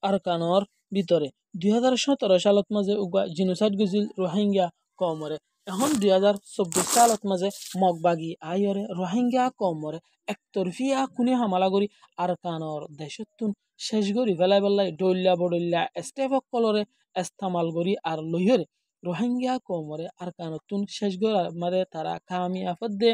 আরকানর ভিতরে 2017 সালত মাঝে উগা জিনোসাইড গজিল রোহিঙ্গা কমরে এখন 2024 সালত মাঝে মগবাগি আইরে রোহিঙ্গা কমরে একতরফিয়া কুনি হামলা করি আরকানর দেশতুন শেষ করি ফেলাই বেলাই ডইল্লা বডইল্লা স্টেফক কলরে ইস্তেমাল করি আর লইহরে রোহিঙ্গা কমরে আরকানতুন শেষ করার মাঝে তারা কামিয়াফত দে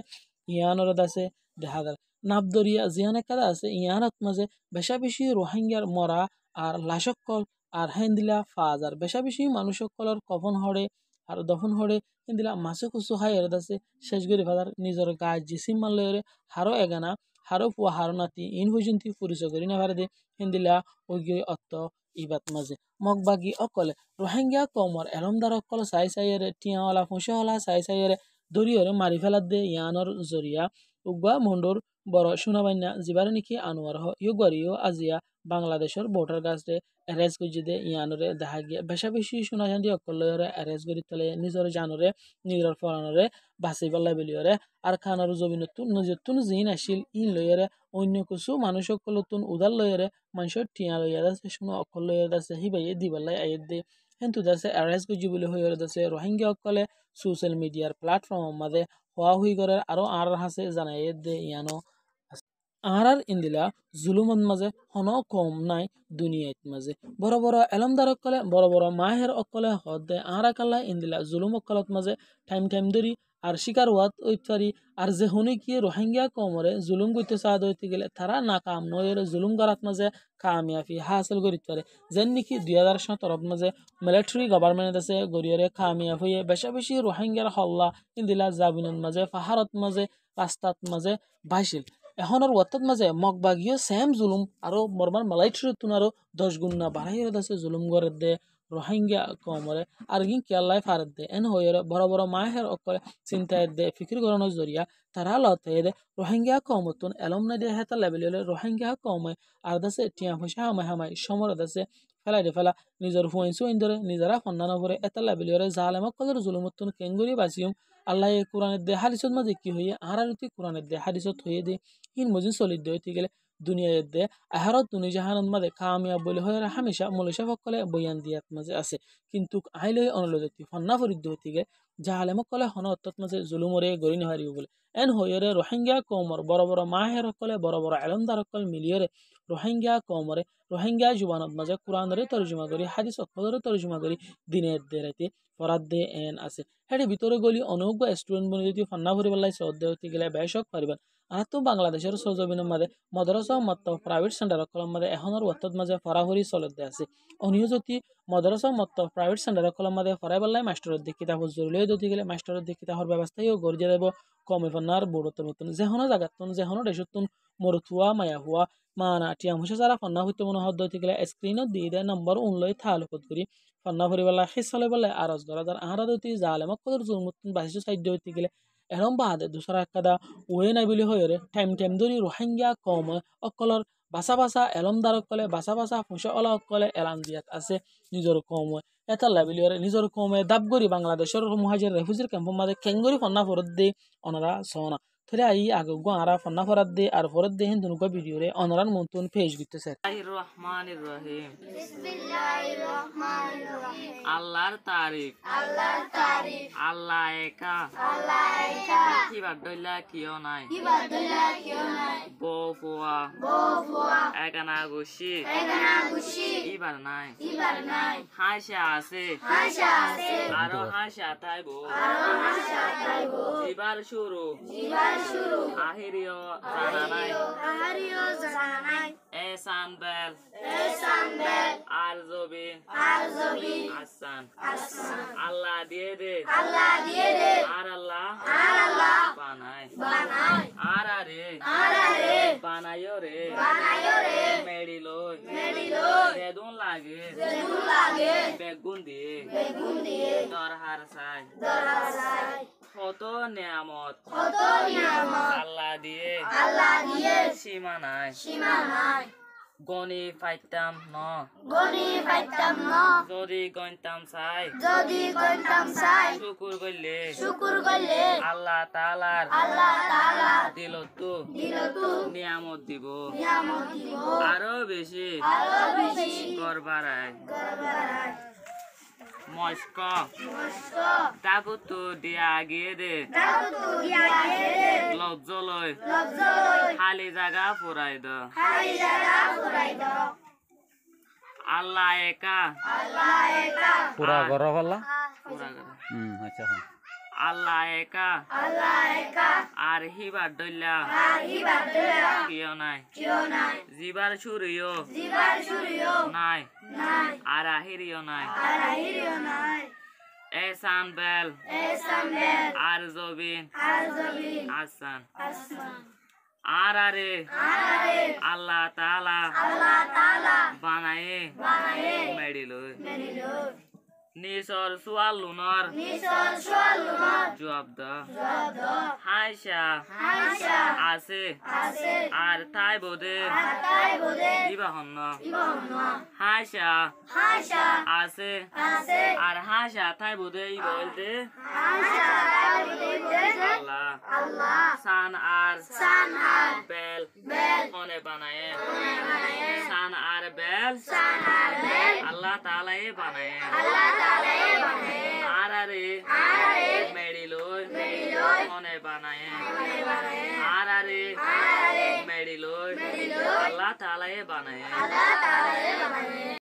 ইয়ানর দাসে দেখা যায় নাবদরিয়া জিয়ানে কাদা আছে ইয়ানত মাঝে বেশা বেশি রোহিঙ্গার মরা আর লাশকল আর হেন্দিলা ফাজার বেশা বেশি মানুষকলর কফন হড়ে আর দফন হড়ে হেন্দিলা মাছে কুসু হাই এর দাসে শেষ করে ফাদার নিজের গাছ জিসিম মারলে হারো এগানা হারো ফুয়া হারো নাতি ইন পর্যন্ত পরিচয় করি না পারে দে হেন্দিলা ওই অত্ত ইবাত মাঝে মগবাগি অকলে রোহিঙ্গা কমর এলমদার অকল সাই সাইয়ের টিয়াওয়ালা ফুঁসেওয়ালা সাই সাইয়ের দরিয়রে মারি ফেলার দে ইয়ানর জরিয়া উগবা মন্ডর বড় সুনাবাইনা জিবারে নিকি আনোয়ার ইউগরিও আজিয়া বাংলাদেশের ভোটার কাছে অ্যারেস্ট করে দে ইয়ানরে দেখা গিয়া বেশা বেশি শোনা জানি অকলরে অ্যারেস্ট করে তলে নিজের জানরে নিজের ফরানরে বাসি বল্লাই বলিয়রে আর খানার জমিনতুন নিজতুন জিন আসিল ইন লইরে অন্য কিছু মানুষ অকলতুন উদার লইরে মানুষের টিয়া লইয়া আছে শুনো অকল লইয়া আছে হিবাইয়ে দিবাল্লাই আইয়ে দে কিন্তু দাসে অ্যারেস্ট করে বলে হইরে দাসে রোহিঙ্গা অকলে সোশ্যাল মিডিয়ার প্ল্যাটফর্ম মাঝে হওয়া হুই করে আরো আর হাসে জানাই দে ইয়ানো আর ইন্দিলা জুলুমত মাঝে হন কম নাই দুনিয়াত মাঝে বড় বড় এলমদার অকলে বড় বড় মাহের অকলে হদে আরা কাল্লা ইন্দিলা জুলুম অকলত মাঝে টাইম টাইম ধরি আর শিকার ওয়াত ওইতারি আর যে হনি কি রোহিঙ্গা কমরে জুলুম করতে সাদ হইতে গেলে তারা নাকাম নয়ের জুলুম করাত মাঝে কামিয়াফি হাসিল করিতে পারে যেন নাকি 2017 মাঝে মিলিটারি গভর্নমেন্ট আছে গরিয়রে কামিয়াফ হয়ে বেশা বেশি রোহিঙ্গার হল্লা ইন্দিলা জাবিনের মাঝে পাহাড়ত মাঝে রাস্তাত মাঝে বাইছিল এখনের ওয়াত্তাত মাঝে মগবাগিও সেম জুলুম আরো মরবার মালাইট্রি তুন আরো 10 গুণ না বাড়াইয়ে আছে জুলুম করে দে রোহিঙ্গা কমরে আর গিন কেল্লাই ফারত দে এন হইরে বড় বড় মাহের অকলে চিন্তায় দে ফিকির করানোর জরিয়া তারা লতে দে রোহিঙ্গা কমতুন এলম না দে হেতা লেভেল হলে রোহিঙ্গা কমে আর দাসে টিয়া পয়সা হামাই হামাই সমর দাসে ফেলাই দে ফেলা নিজের ফুয়েন্সু ইন্দরে নিজেরা ফন্দানো করে এতা লেভেল হলে জালেমক কলর জুলুমতুন কেঙ্গুরি বাসিয়ম আল্লাহ কোরআনের দে হাদিসত মাঝে কি হইয়ে আহারারতি কোরআনের দে হাদিসত হইয়ে দে হিন মজিন সলিদ দে হইতে গেলে দুনিয়ায় দে আহারত দুনি জাহানত মাঝে কামিয়াব বলে হয়ে হামেশা মলেশা সকলে বয়ান দিয়াত মাঝে আছে কিন্তু আইলই অনলজতি ফন্না ফরিদ হইতে গেলে জাহালেমক কলে হন অত্যত মাঝে জুলুমরে গড়ি নেহারিও বলে এন হইরে রোহিঙ্গা কমর বড় বড় মাহের সকলে বড় বড় আলমদার সকল মিলিয়রে রোহিঙ্গা কমরে রোহিঙ্গা জুবানত মাঝে কোরআনরে তর্জমা করি হাদিস অক্ষরে তর্জমা করি দিনের দেরাইতে ফরাদ দে এন আছে হেডি ভিতরে গলি অনৌজ্ঞ স্টুডেন্ট বনে যদি ফন্না ভরি পেলাই শ্রদ্ধা হইতে গেলে বেশক পারিবেন আর তো বাংলাদেশের সজবিনের মাঝে মদরসা মত প্রাইভেট সেন্টার কলম মাঝে এখনের ওয়াত্তত মাঝে ফরাহরি চলতে আছে অনিও যদি মদরসা মত প্রাইভেট সেন্টার কলম মাঝে ফরাই পেলাই মাস্টারের দিকে তা জরুরি হইতে গেলে মাস্টারের দিকে তাহর ব্যবস্থাও গড়িয়ে দেব কমে ফন্নার বড়তন মতন যেহনো জায়গাতন যেহনো দেশতন মরুথুয়া মায়া হুয়া মানা টিয়াম হুসে যারা ফন্না হইতে মনে হদ হইতে গেলে স্ক্রিনত দিয়ে দেয় নম্বর উনলই থালুকত করি ফন্না ভরি বেলা খিসালে বেলা আরজ করা যার আহারা দইতে জালেমক কদর জুলমুতন বাসিস সাহায্য হইতে গেলে এরম বাদে দুসরা কাদা ওয়ে নাই বলি হয়ে টাইম টাইম ধরি রোহিঙ্গা কম অকলর বাসা বাসা এলমদার অকলে বাসা বাসা ফুসা অলা অকলে এলান দিয়াত আছে নিজের কম এটা লাবিলি নিজের কমে দাবগরি বাংলাদেশের মহাজের রেফুজির ক্যাম্প মাঝে কেঙ্গরি ফন্না ফরত দে অনারা সনা থরে আই আগে আরা ফন্না ফরাত দে আর ফরত দে হিন্দু ভিডিও রে অনারার মন্তন পেজ দিতেছে রহমানির রহিম বিসমিল্লাহির রহমানির রহিম আল্লাহর তারিফ আল্লাহ একা কি বাদইলা কিও নাই বফুয়া একানা গুশি ইবার নাই হাসা আছে আরো হাসা তাইবো ইবার শুরু আহিরিও জানা নাই এসান বেল আরজবি আসান আল্লাহ দিয়ে দে আর আল্লাহ বানায় আর আরে বানায়ো রে মেডিলই বেদুন লাগে বেগুন দিয়ে দরহার সাই কত নিয়ামত আল্লাহ দিয়ে সীমা নাই গনি পাইতাম ন যদি গন্তাম চাই শুকুর করলে আল্লাহ তাআলার দিলতো নিয়ামত দিব আরো বেশি বাড়ায় মস্ক তাগুতু দিয়া গিয়ে দে লজ্জলয় খালি জায়গা ফুরাই দ আল্লাহ একা পুরা গরো বলা পুরা করে। আচ্ছা আল্লাহ একা আর হিবার দইলা কিয় নাই জিবার সুরিও নাই আর আহিরিও নাই এসান বেল আর জবিন আসান আর আরে আল্লাহ তাআলা বানায়ে মেডিল নিসর সুয়াল লুনর জবাব দা হাইশা আছে আর তাই বোদে দিবা হন্ন হাইশা আছে আর হাসা তাই বোদে ই বলতে আল্লাহ সান আর বেল হনে বানায়ে সান আর বেল আল্লাহ তাআলা এ বানায়ে আর আরে মেডিলই মনে বানায়ে আর আরে মেডিলই আল্লাহ তাআলা এ বানায়ে